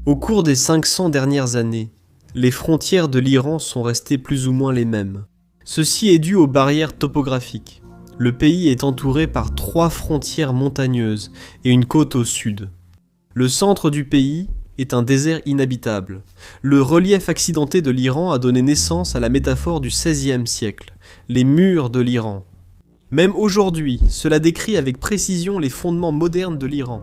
Au cours des 500 dernières années, les frontières de l'Iran sont restées plus ou moins les mêmes. Ceci est dû aux barrières topographiques. Le pays est entouré par 3 frontières montagneuses et une côte au sud. Le centre du pays est un désert inhabitable. Le relief accidenté de l'Iran a donné naissance à la métaphore du XVIe siècle, les murs de l'Iran. Même aujourd'hui, cela décrit avec précision les fondements modernes de l'Iran.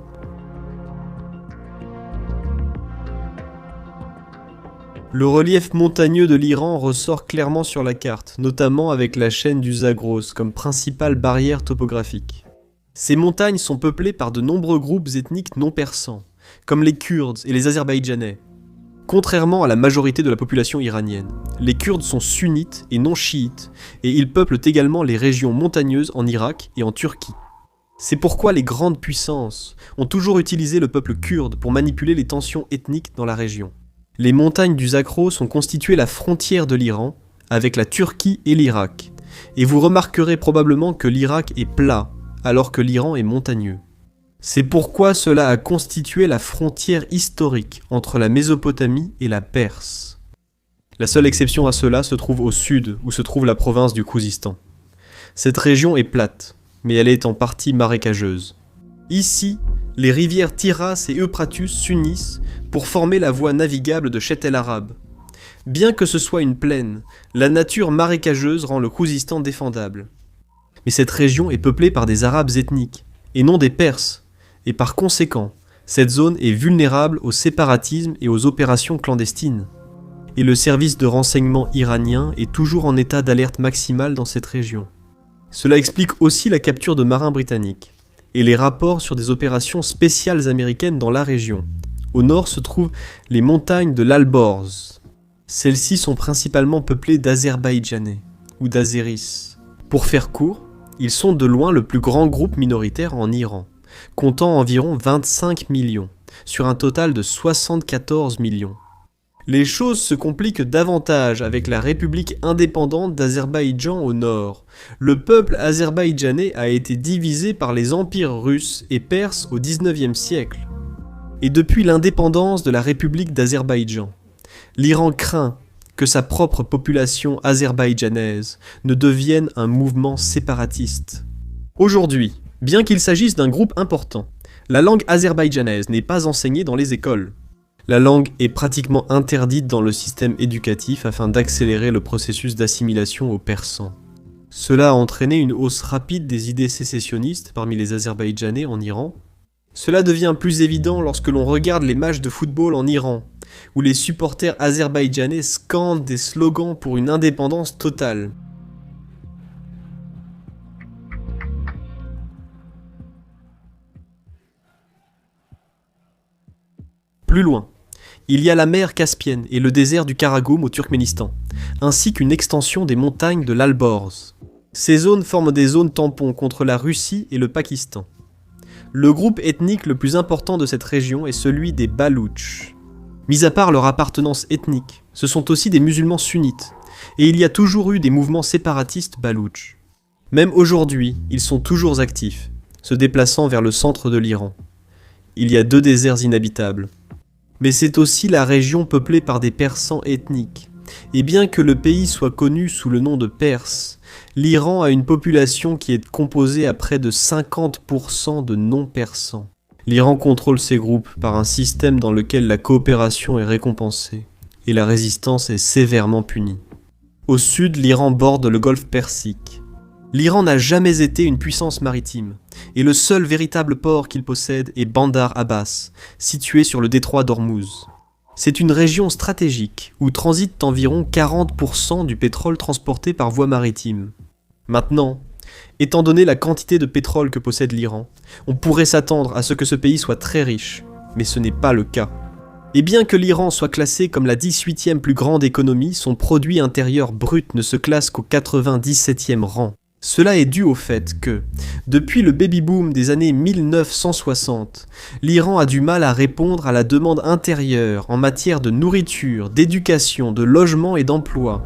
Le relief montagneux de l'Iran ressort clairement sur la carte, notamment avec la chaîne du Zagros comme principale barrière topographique. Ces montagnes sont peuplées par de nombreux groupes ethniques non persans, comme les Kurdes et les Azerbaïdjanais. Contrairement à la majorité de la population iranienne, les Kurdes sont sunnites et non chiites, et ils peuplent également les régions montagneuses en Irak et en Turquie. C'est pourquoi les grandes puissances ont toujours utilisé le peuple kurde pour manipuler les tensions ethniques dans la région. Les montagnes du Zagros sont constituées la frontière de l'Iran avec la Turquie et l'Irak, et vous remarquerez probablement que l'Irak est plat, alors que l'Iran est montagneux. C'est pourquoi cela a constitué la frontière historique entre la Mésopotamie et la Perse. La seule exception à cela se trouve au sud, où se trouve la province du Khouzistan. Cette région est plate, mais elle est en partie marécageuse. Ici, les rivières Tiras et Euphrates s'unissent pour former la voie navigable de Chett el-Arab. Bien que ce soit une plaine, la nature marécageuse rend le Khouzistan défendable. Mais cette région est peuplée par des Arabes ethniques, et non des Perses, et par conséquent, cette zone est vulnérable au séparatisme et aux opérations clandestines. Et le service de renseignement iranien est toujours en état d'alerte maximale dans cette région. Cela explique aussi la capture de marins britanniques, et les rapports sur des opérations spéciales américaines dans la région. Au nord se trouvent les montagnes de l'Alborz. Celles-ci sont principalement peuplées d'Azerbaïdjanais, ou d'Azéris. Pour faire court, ils sont de loin le plus grand groupe minoritaire en Iran, comptant environ 25 millions, sur un total de 74 millions. Les choses se compliquent davantage avec la République indépendante d'Azerbaïdjan au nord. Le peuple azerbaïdjanais a été divisé par les empires russes et perses au XIXe siècle. Et depuis l'indépendance de la République d'Azerbaïdjan, l'Iran craint que sa propre population azerbaïdjanaise ne devienne un mouvement séparatiste. Aujourd'hui, bien qu'il s'agisse d'un groupe important, la langue azerbaïdjanaise n'est pas enseignée dans les écoles. La langue est pratiquement interdite dans le système éducatif afin d'accélérer le processus d'assimilation au persan. Cela a entraîné une hausse rapide des idées sécessionnistes parmi les Azerbaïdjanais en Iran. Cela devient plus évident lorsque l'on regarde les matchs de football en Iran, où les supporters azerbaïdjanais scandent des slogans pour une indépendance totale. Plus loin, il y a la mer Caspienne et le désert du Karakoum au Turkménistan, ainsi qu'une extension des montagnes de l'Alborz. Ces zones forment des zones tampons contre la Russie et le Pakistan. Le groupe ethnique le plus important de cette région est celui des Baloutches. Mis à part leur appartenance ethnique, ce sont aussi des musulmans sunnites, et il y a toujours eu des mouvements séparatistes baloutches. Même aujourd'hui, ils sont toujours actifs, se déplaçant vers le centre de l'Iran. Il y a 2 déserts inhabitables. Mais c'est aussi la région peuplée par des persans ethniques. Et bien que le pays soit connu sous le nom de Perse, l'Iran a une population qui est composée à près de 50% de non-persans. L'Iran contrôle ces groupes par un système dans lequel la coopération est récompensée et la résistance est sévèrement punie. Au sud, l'Iran borde le golfe Persique. L'Iran n'a jamais été une puissance maritime, et le seul véritable port qu'il possède est Bandar Abbas, situé sur le détroit d'Ormuz. C'est une région stratégique où transitent environ 40% du pétrole transporté par voie maritime. Maintenant, étant donné la quantité de pétrole que possède l'Iran, on pourrait s'attendre à ce que ce pays soit très riche, mais ce n'est pas le cas. Et bien que l'Iran soit classé comme la 18e plus grande économie, son produit intérieur brut ne se classe qu'au 97e rang. Cela est dû au fait que, depuis le baby-boom des années 1960, l'Iran a du mal à répondre à la demande intérieure en matière de nourriture, d'éducation, de logement et d'emploi.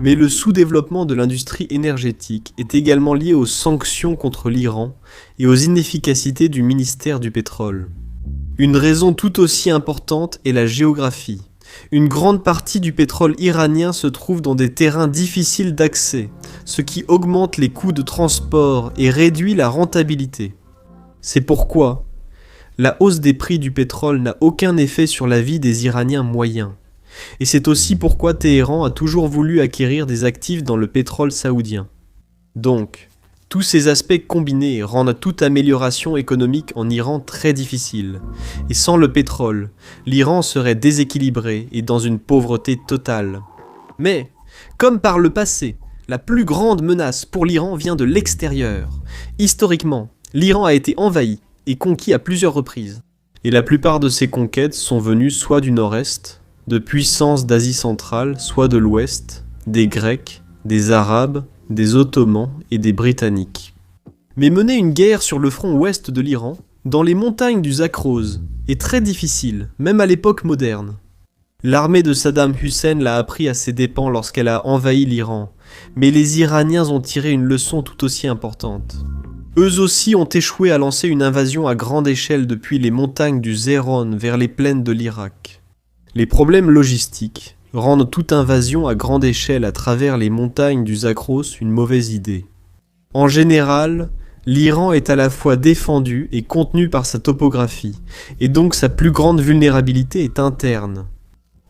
Mais le sous-développement de l'industrie énergétique est également lié aux sanctions contre l'Iran et aux inefficacités du ministère du pétrole. Une raison tout aussi importante est la géographie. Une grande partie du pétrole iranien se trouve dans des terrains difficiles d'accès, ce qui augmente les coûts de transport et réduit la rentabilité. C'est pourquoi la hausse des prix du pétrole n'a aucun effet sur la vie des Iraniens moyens. Et c'est aussi pourquoi Téhéran a toujours voulu acquérir des actifs dans le pétrole saoudien. Donc, tous ces aspects combinés rendent toute amélioration économique en Iran très difficile. Et sans le pétrole, l'Iran serait déséquilibré et dans une pauvreté totale. Mais, comme par le passé, la plus grande menace pour l'Iran vient de l'extérieur. Historiquement, l'Iran a été envahi et conquis à plusieurs reprises. Et la plupart de ces conquêtes sont venues soit du nord-est, de puissances d'Asie centrale, soit de l'ouest, des Grecs, des Arabes, des Ottomans et des Britanniques. Mais mener une guerre sur le front ouest de l'Iran, dans les montagnes du Zakroz, est très difficile, même à l'époque moderne. L'armée de Saddam Hussein l'a appris à ses dépens lorsqu'elle a envahi l'Iran, mais les Iraniens ont tiré une leçon tout aussi importante. Eux aussi ont échoué à lancer une invasion à grande échelle depuis les montagnes du Zéron vers les plaines de l'Irak. Les problèmes logistiques rendent toute invasion à grande échelle à travers les montagnes du Zakros une mauvaise idée. En général, l'Iran est à la fois défendu et contenu par sa topographie, et donc sa plus grande vulnérabilité est interne.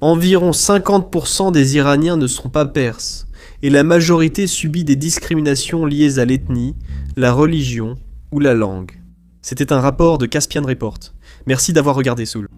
Environ 50% des Iraniens ne sont pas perses, et la majorité subit des discriminations liées à l'ethnie, la religion ou la langue. C'était un rapport de Caspian Report. Merci d'avoir regardé Soul.